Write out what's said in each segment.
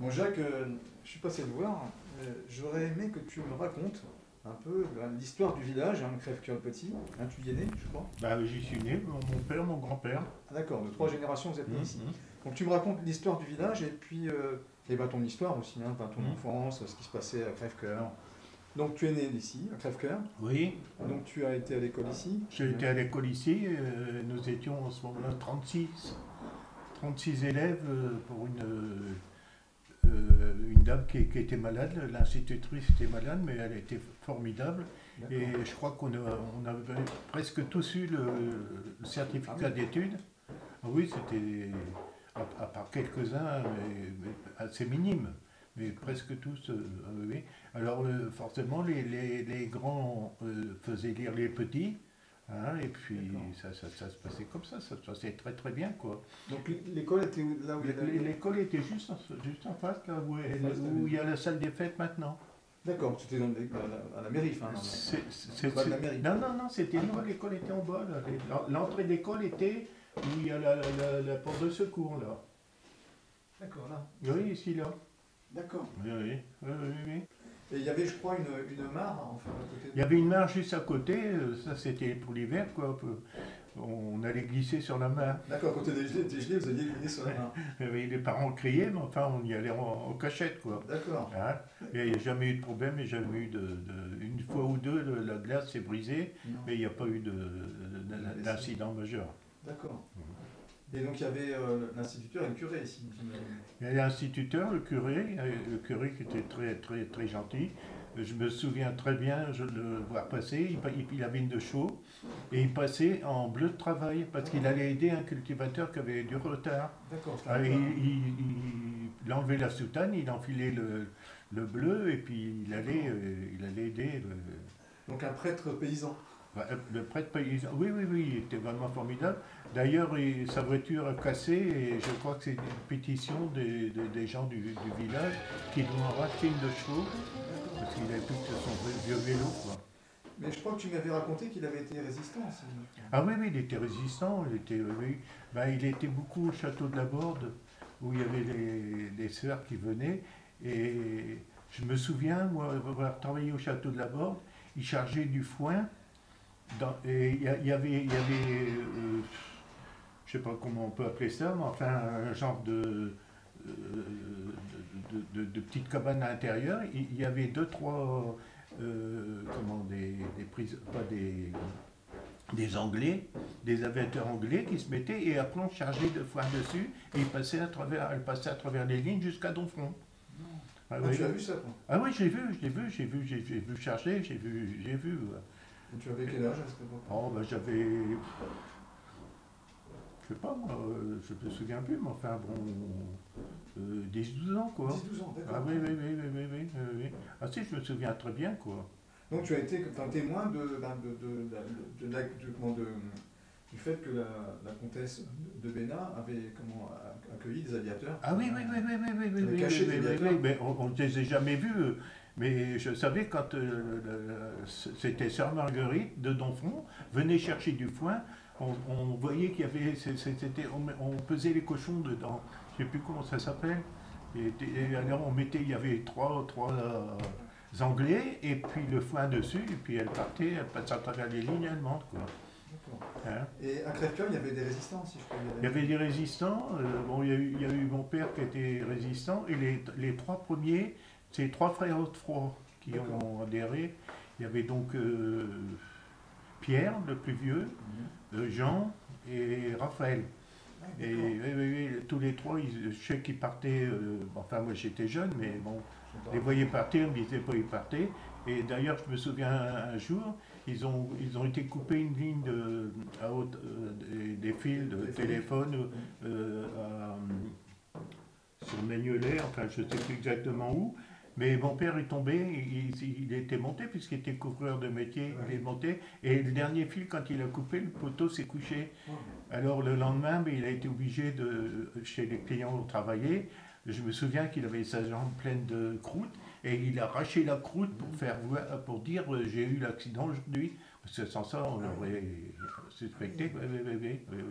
Bon, Jacques, je suis passé te voir. J'aurais aimé que tu me racontes un peu l'histoire du village, hein, Crève-Cœur-le-Petit. Hein, tu y es né, je crois. Bah, j'y suis né, mon père, mon grand-père. Ah, d'accord, de trois générations, vous êtes né ici. Hum, Donc tu me racontes l'histoire du village et puis ton histoire aussi, hein, ton hum. enfance, ce qui se passait à Crève-Cœur. Donc tu es né ici, à Crève-Cœur. Oui, Donc tu as été à l'école ici. j'ai été à l'école ici. Nous étions en ce moment-là 36 élèves pour une dame qui était malade. L'institutrice était malade, mais elle était formidable. Et D'accord. je crois on avait presque tous eu le Ah certificat oui, d'études. Ah oui, c'était, à part quelques-uns, mais assez minimes, mais d'accord. presque tous. Oui, oui. Alors, forcément, les grands faisaient lire les petits, hein, et puis D'accord. ça se passait comme ça se passait très très bien, quoi. Donc l'école était là où il y avait... L'école était juste en face, là, en face de la où il maison. y a la salle des fêtes maintenant. D'accord, c'était à la mairie, enfin, au bas de la mairie. Non, non, non, c'était Ah, nous, l'école était en bas, là. L'entrée d'école était où il y a la porte de secours, là. d'accord, là. Oui, ici, là. D'accord. Oui, oui, oui, oui, oui. Et il y avait, je crois, une mare, enfin, à côté Il y avait une mare juste à côté, ça c'était pour l'hiver, quoi. On allait glisser sur la mare. D'accord, à côté des gelées, vous aviez glissé sur la mare. Oui, les parents criaient, mais enfin on y allait en cachette, quoi. D'accord, Hein. Et il n'y a jamais eu de problème, il n'y a jamais eu une fois ou deux, la glace s'est brisée, non, mais il n'y a pas eu de blessé. d'incident majeur. D'accord. Et donc il y avait l'instituteur et le curé ici, j'imagine. Il y avait l'instituteur, le curé qui était très, très, très gentil. Je me souviens très bien de le voir passer. Il avait une de chaux et il passait en bleu de travail parce qu'il allait aider un cultivateur qui avait du retard. D'accord, c'était un Ah, peu il enlevait la soutane, il enfilait le bleu et puis il allait aider donc un prêtre paysan. le prêtre paysan. Oui, oui, oui, il était vraiment formidable. D'ailleurs, sa voiture a cassé et je crois que c'est une pétition des gens du village qui doivent en racheter une de chevaux D'accord. parce qu'il avait plus que son vieux vélo, quoi. Mais je crois que tu m'avais raconté qu'il avait été résistant aussi. Ah oui, oui, il était résistant, oui. Ben, il était beaucoup au château de la Borde où il y avait les sœurs qui venaient et je me souviens, moi, avoir travaillé au château de la Borde, il chargeait du foin et je sais pas comment on peut appeler ça, mais enfin un genre euh, de petite cabane à l'intérieur. Il y avait deux, trois, pas des Anglais, des aviateurs anglais qui se mettaient et après on chargeait de foin dessus et elle passait à travers les lignes jusqu'à Donfront. Non. Ah Ah, oui, tu as vu ça, toi? ah oui, j'ai vu charger, j'ai vu. Et tu avais quel âge à cette époque? Oh, ben j'avais, je sais pas moi, je me souviens plus, mais enfin bon, 10-12 ans quoi. 10-12 ans, Ah d'accord. oui, oui, oui, oui, oui, oui, oui, oui. Ah si, je me souviens très bien quoi. Donc tu as été enfin, témoin du fait que la comtesse de Bénat avait accueilli des aviateurs. Ah oui, oui, oui, oui, oui, oui, oui, Elle avait oui, caché oui, des oui, oui, aviateurs. oui, mais on ne les a jamais vus, mais je savais quand c'était Sœur Marguerite de Donfront venait chercher du foin, on voyait qu'il y avait, on pesait les cochons dedans, je ne sais plus comment ça s'appelle, et alors il y avait trois Anglais, et puis le foin dessus, et puis elle passait à travers les lignes allemandes, quoi. D'accord. Hein. Et à Crèvecoeur, il y avait des résistants, si je peux Il y dire. avait des résistants, bon, il y a eu mon père qui était résistant, et les trois premiers, c'est trois frères Hautefroy qui D'accord. ont adhéré. Il y avait donc Pierre, le plus vieux, Jean et Raphaël. Ah, Et d'accord. oui, oui, oui, tous les trois, je sais qu'ils partaient, enfin moi j'étais jeune, mais bon, Je sais les pas. voyais partir, on ne disait pas ils partaient. Et d'ailleurs, je me souviens un jour, ils ont été coupés une ligne des fils de téléphone sur Magnolet, enfin je ne sais plus exactement où. Mais mon père est tombé, il était monté puisqu'il était couvreur de métier, il est Ouais. monté. Et le dernier fil, quand il a coupé, le poteau s'est couché. Oh, Alors le lendemain, ben, il a été obligé chez les clients où travailler. Je me souviens qu'il avait sa jambe pleine de croûte et il a arraché la croûte pour dire j'ai eu l'accident aujourd'hui. Parce que sans ça, on ah oui. aurait suspecté. Oui, oui, oui, oui, oui,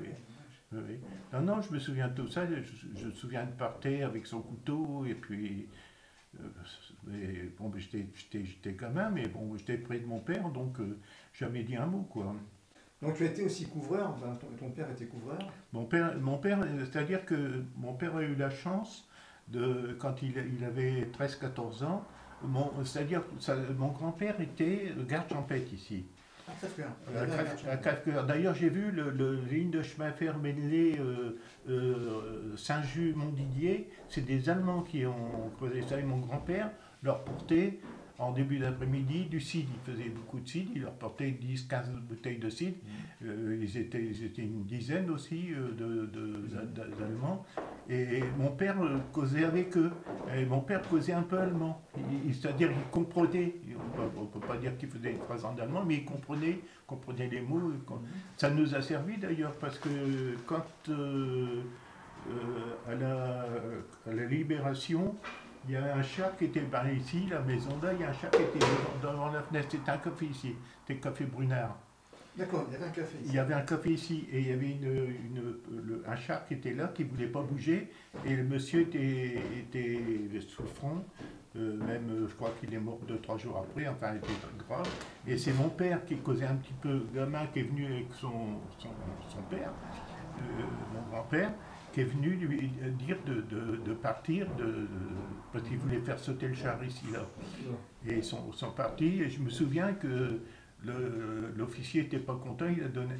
oui. Oui. Non, non, je me souviens de tout ça. Je me souviens de partir avec son couteau et puis. Bon, ben, j'étais gamin, mais bon, j'étais près de mon père, donc jamais dit un mot, quoi. Donc tu as été aussi couvreur, enfin, ton père était couvreur. C'est-à-dire que mon père a eu la chance de, quand il avait 13-14 ans, c'est-à-dire mon grand-père était garde champêtre ici. Ah, crève-cœur. À Crèvecoeur. D'ailleurs, j'ai vu le ligne de chemin de fer Ménelé Saint-Just-Montdidier. C'est des Allemands qui ont creusé ça. Et mon grand-père leur portait en début d'après-midi du cidre. Il faisait beaucoup de cidre. Il leur portait 10-15 bouteilles de cidre. Ils étaient une dizaine aussi d'Allemands. Et mon père causait avec eux. Et mon père causait un peu allemand. C'est-à-dire qu'il comprenait. On ne peut pas dire qu'il faisait une phrase en allemand, mais il comprenait les mots. Ça nous a servi d'ailleurs, parce que quand à la Libération, il y a un chat qui était ici, la maison là, il y a un chat qui était devant la fenêtre. C'était un café ici, c'était le café Brunard. D'accord, il y avait un café ici. Il y avait un café ici et il y avait un chat qui était là, qui ne voulait pas bouger. Et le monsieur était souffrant. Même, je crois qu'il est mort 2-3 jours après, enfin, il était très grave. Et c'est mon père qui causait un petit peu, gamin, qui est venu avec son père, mon grand-père, qui est venu lui dire de partir, parce qu'il voulait faire sauter le char ici, là. Et ils sont partis, et je me souviens que l'officier n'était pas content,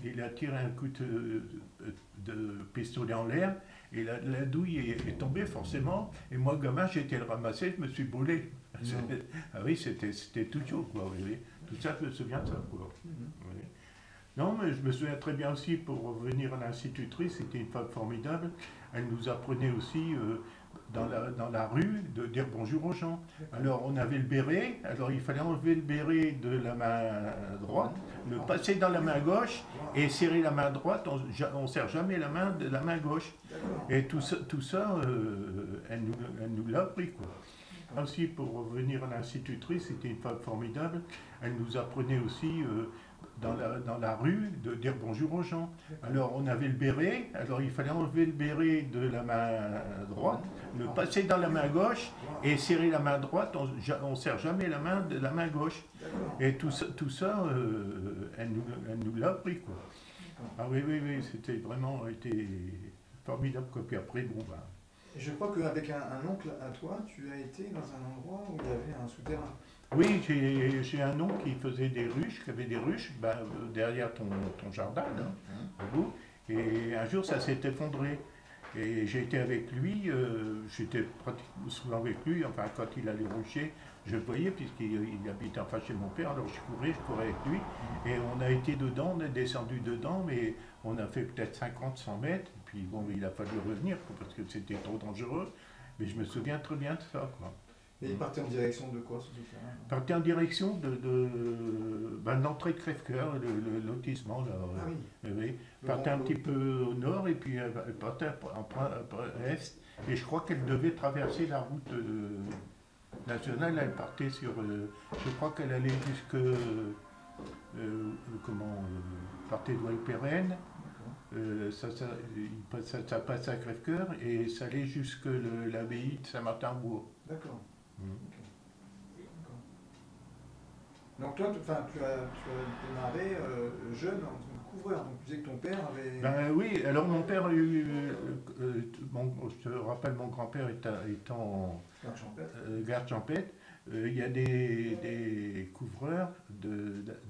il a tiré un coup de pistolet en l'air, et la douille est tombée forcément, et moi gamin j'ai été le ramasser, je me suis brûlé. Ah oui, c'était tout chaud, quoi, vous voyez. Tout ça, je me souviens de ça, quoi. Oui. Non, mais je me souviens très bien aussi, pour revenir à l'institutrice, c'était une femme formidable, elle nous apprenait aussi dans la rue de dire bonjour aux gens. Alors on avait le béret, alors il fallait enlever le béret de la main droite, le passer dans la main gauche et serrer la main droite, on ne serre jamais la main de la main gauche. Et tout ça elle nous l'a appris, quoi. Ainsi, pour revenir à l'institutrice, c'était une femme formidable, elle nous apprenait aussi dans la rue de dire bonjour aux gens. Alors on avait le béret, alors il fallait enlever le béret de la main droite, le passer dans la main gauche et serrer la main droite, on ne serre jamais la main de la main gauche. Et tout ça elle nous l'a appris, quoi. Ah oui, c'était vraiment formidable, quoi. Puis après, bon, bah. Et je crois qu'avec un oncle à toi, tu as été dans un endroit où il y avait un souterrain. Oui, j'ai un oncle qui faisait des ruches, qui avait des ruches derrière ton jardin, là, au bout. Et un jour, ça s'est effondré. Et j'ai été avec lui, j'étais pratiquement souvent avec lui, enfin quand il allait rucher, je le voyais puisqu'il habitait en face chez mon père, alors je courais avec lui. Et on a été dedans, on est descendu dedans, mais on a fait peut-être 50-100 mètres. Et puis bon, il a fallu revenir parce que c'était trop dangereux. Mais je me souviens très bien de ça, quoi. Et il partait en direction de quoi, ce souterrain? Il partait en direction de l'entrée de Crèvecoeur, le lotissement, là. Ah oui. Oui. Il partait un petit peu au nord et puis elle partait en est. Et je crois qu'elle devait traverser la route nationale. Elle partait sur. Je crois qu'elle allait jusque. Partait de Walperen. Ça passe à Crèvecoeur et ça allait jusque l'abbaye de Saint-Martin-Bourg. D'accord. Donc toi, tu as démarré jeune en tant que couvreur, donc tu disais que ton père avait... Ben oui, alors mon père a eu... je te rappelle, mon grand-père étant garde champêtre. Il y a des couvreurs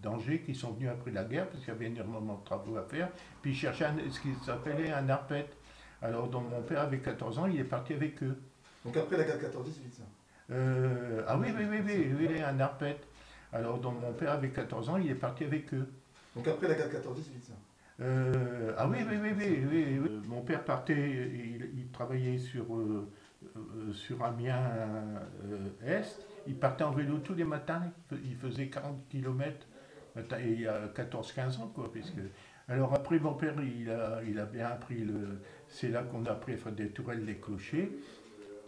d'Angers qui sont venus après la guerre, parce qu'il y avait énormément de travaux à faire, puis ils cherchaient ce qui s'appelait un arpète. Alors donc mon père avait 14 ans, il est parti avec eux. Donc après la 14-18, ça? Ah oui, un arpète. Alors donc mon père avait 14 ans, il est parti avec eux. Donc après la 14-18, ça? Ah oui. Mon père partait, il travaillait sur Amiens Est. Il partait en vélo tous les matins, il faisait 40 km il y a 14-15 ans, quoi. Puisque... Alors après, mon père, il a bien appris, c'est là qu'on a appris à faire des tourelles, des clochers.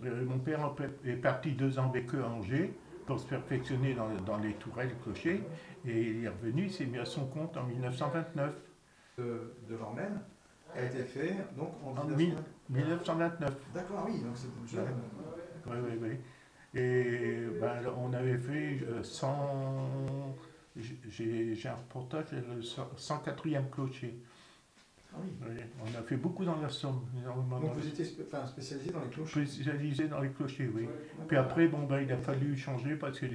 Mon père est parti 2 ans avec eux à Angers pour se perfectionner dans les tourelles, clochers, et il est revenu, il s'est mis à son compte en 1929. De Lormen, a été fait donc en En 1929. D'accord, oui, donc c'est jeune. Oui, oui, oui. Et ben, on avait fait 100. J'ai un reportage, le 104e clocher. Ah oui. Oui, on a fait beaucoup dans la Somme. Donc vous étiez spécialisé dans les clochers. Spécialisé dans les clochers, oui. D'accord. Puis après, bon, ben, il a fallu changer parce que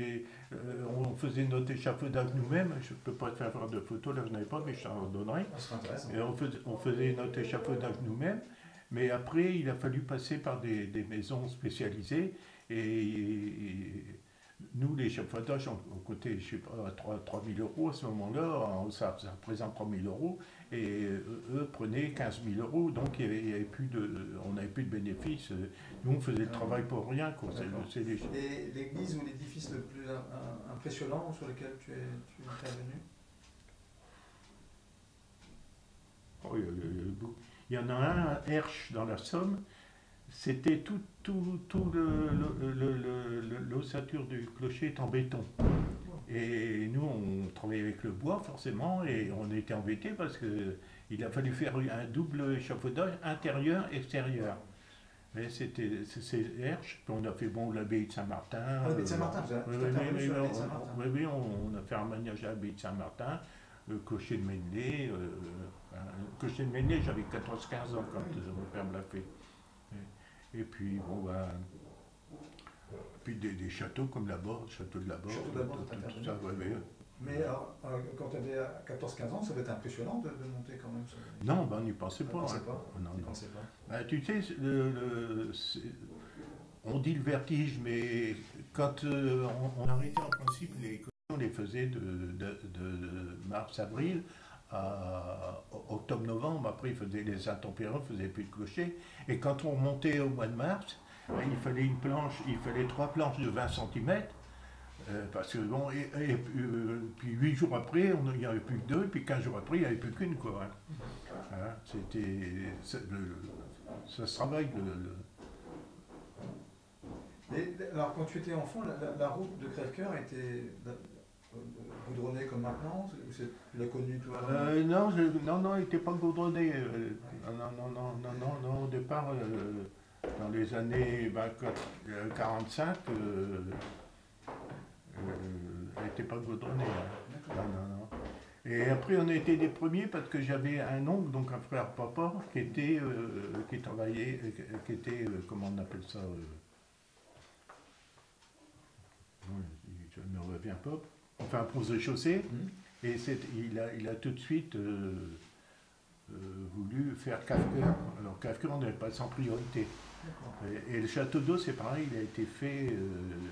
on faisait notre échafaudage nous-mêmes. Je ne peux pas te faire voir de photos, là je n'avais pas, mais je t'en donnerai. Ah, c'est intéressant. Et on faisait notre échafaudage nous-mêmes. Mais après, il a fallu passer par des maisons spécialisées. Et nous, l'échafaudage, on coûtait, je sais pas, 3 000 euros à ce moment-là. Ça représente 3 000 euros. Et eux prenaient 15 000 euros. Donc, on n'avait plus de bénéfices. Nous, on faisait le travail pour rien, quoi. Et l'église ou l'édifice le plus impressionnant sur lequel tu es intervenu? Oh, il y en a un à Hersch, dans la Somme. C'était tout l'ossature du clocher est en béton. Et nous, on travaillait avec le bois, forcément, et on était embêtés parce qu'il a fallu faire un double échafaudage intérieur-extérieur. Mais c'est Hersch, puis on a fait l'abbaye de Saint-Martin. Ah, l'abbaye de Saint-Martin, oui, on a fait un maniage à l'abbaye de Saint-Martin, le clocher de Ménelé. Le clocher de Ménelé, j'avais 14-15 ans quand mon père me l'a fait. Et puis, puis des châteaux comme là-bas, le château de là-bas. Tout ça, Mais alors, quand tu avais 14-15 ans, ça devait être impressionnant de monter quand même. Non, ben, on n'y pensait pas. Pensais pas. Ben, tu sais, on dit le vertige, mais quand on arrêtait en principe les clochers, on les faisait de mars-avril à octobre-novembre. Après, les intempéries, on faisait plus de clochers. Et quand on montait au mois de mars, il fallait 3 planches de 20 cm. Parce que bon, puis 8 jours après, il n'y avait plus que 2, puis 15 jours après, il n'y avait plus qu'une, quoi. Hein, ça se travaille. Et alors, quand tu étais enfant, la route de Crèvecoeur était goudronnée comme maintenant? Tu l'as connue, toi? Non, elle n'était pas goudronnée. Non, au départ, dans les années 45, elle n'était pas goudronnée. Hein. Non. Et après, on a été des premiers parce que j'avais un oncle, donc un frère papa, qui travaillait, qui était, comment on appelle ça, je ne me reviens pas, enfin, pose de chaussée. Et il a tout de suite voulu faire Crèvecoeur. Alors, Crèvecoeur, on n'avait pas sans priorité. Et le château d'eau, c'est pareil, il a été fait,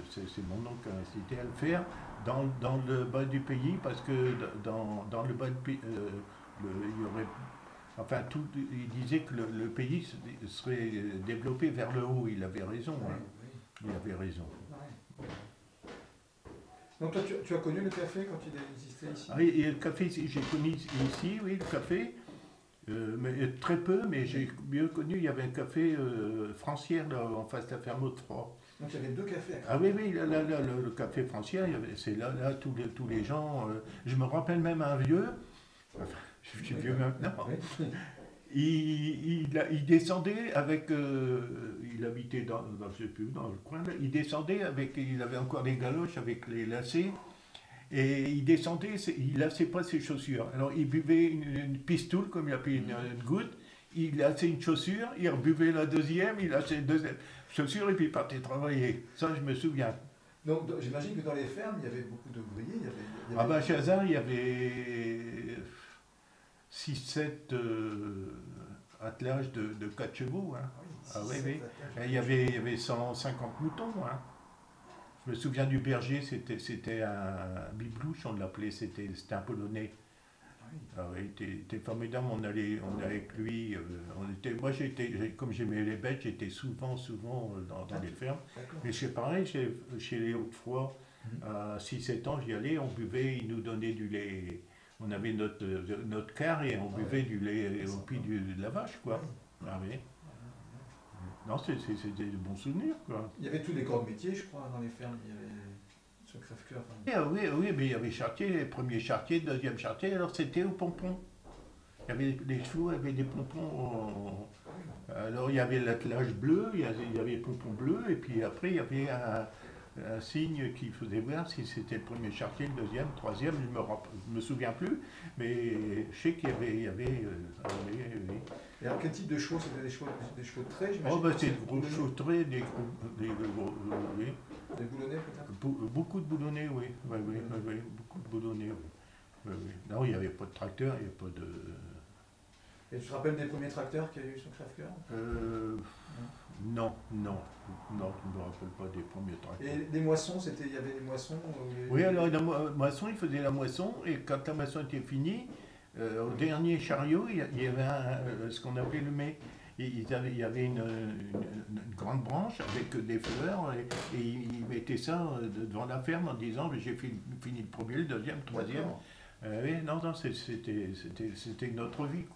c'est mon oncle qui a incité à le faire, dans le bas du pays, parce que dans le bas du pays, il y aurait. Enfin, il disait que le pays serait développé vers le haut. Il avait raison. Hein. Il avait raison. Donc, toi, tu as connu le café quand il existait ici? Ah, et le café, j'ai connu ici, oui, le café. Mais très peu, mais j'ai mieux connu, il y avait un café Francière là, en face de la ferme Haute-Froid. Donc il y avait 2 cafés. Ah oui, là, le café Francière, c'est là tous les gens. Je me rappelle même un vieux, enfin, je suis vieux maintenant, il descendait avec, il habitait je sais plus, dans le coin, là, il descendait avec, il avait encore des galoches avec les lacets. Et il descendait, il lassait pas ses chaussures. Alors il buvait une pistoule, comme il appelait une goutte, il lassait une chaussure, il rebuvait la deuxième, il lassait une deuxième chaussure et puis il partait travailler. Ça, je me souviens. Donc j'imagine que dans les fermes, il y avait beaucoup d'ouvriers. Ah ben chez Hazard, il y avait 6-7 attelages de 4 chevaux. Hein. Oui. Et il y avait 150 moutons. Hein. Je me souviens du berger, c'était un biblouche, on l'appelait, c'était un Polonais. Il était formidable, on allait avec lui. Moi, comme j'aimais les bêtes, j'étais souvent dans les fermes. Mais c'est pareil, chez les Hautes-Froid, à 6-7 ans, j'y allais, on buvait, ils nous donnaient du lait. On avait notre quart et on buvait du lait au pied de la vache, quoi. Ah oui. Non, c'est des bons souvenirs, quoi. Il y avait tous les corps de métier, je crois, dans les fermes. Il y avait ce Crèvecoeur. Oui, mais il y avait charretier, premier charretier, deuxième charretier, alors c'était au pompon. Il y avait, les chevaux avaient des pompons. Alors il y avait l'attelage bleu, il y avait les pompons bleus, et puis après il y avait un signe qui faisait voir si c'était le premier chartier, le deuxième, le troisième, je me souviens plus, mais je sais qu'il y avait oui. Et alors quel type de chevaux? C'était des chevaux de trait, j'imagine? Oh, bah, c'est des gros chautrés, oui. Des boulonnais peut-être? Beaucoup de boulonnais, oui. Oui, beaucoup de boulonnais, oui. Oui. Non, il n'y avait pas de tracteur, il n'y avait pas de. Et tu te rappelles des premiers tracteurs qu'il y a eu sur Crèvecoeur? Non, je ne me rappelle pas des premiers tracteurs. Et des moissons, il y avait des moissons? Oui, alors la moisson, il faisait la moisson, et quand la moisson était finie, au dernier chariot, il y avait ce qu'on appelait le mets. Il y avait une grande branche avec des fleurs, et ils mettaient ça devant la ferme en disant j'ai fini le premier, le deuxième, le troisième. Oui, non, c'était notre vie, quoi.